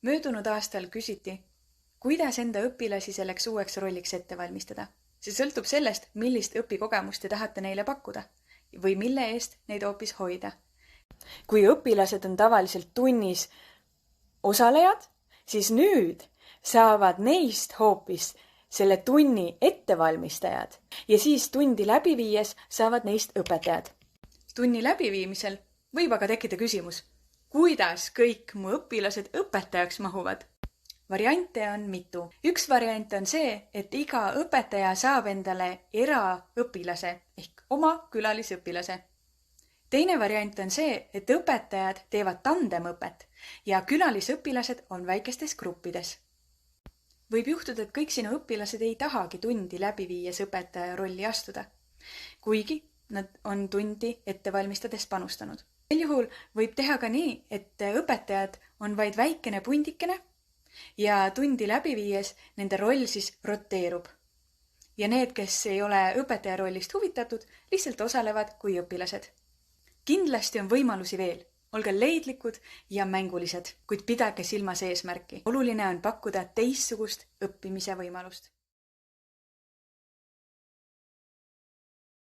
Möödunud aastal küsiti, kuidas enda õpilasi selleks uueks rolliks ette valmistada. See sõltub sellest, millist õpikogemust te tahate neile pakkuda või mille eest neid hoopis hoida. Kui õpilased on tavaliselt tunnis osalejad, siis nüüd saavad neist hoopis selle tunni ettevalmistajad ja siis tundi läbi viies saavad neist õpetajad. Tunni läbiviimisel võib aga tekkida küsimus, kuidas kõik mu õpilased õpetajaks mahuvad? Variante on mitu. Üks variant on see, et iga õpetaja saab endale eraõpilase ehk oma külalisõpilase. Teine variant on see, et õpetajad teevad tandemõpet ja külalisõpilased on väikestes gruppides. Võib juhtuda, et kõik sinu õpilased ei tahagi tundi läbi viies õpetaja rolli astuda, kuigi nad on tundi ette valmistades panustanud. Sel juhul võib teha ka nii, et õpetajad on vaid väikene pundikene ja tundi läbi viies nende roll siis roteerub. Ja need, kes ei ole õpetaja rollist huvitatud, lihtsalt osalevad kui õpilased. Kindlasti on võimalusi veel. Olge leidlikud ja mängulised, kuid pidage silmas eesmärki. Oluline on pakkuda teistsugust õppimise võimalust.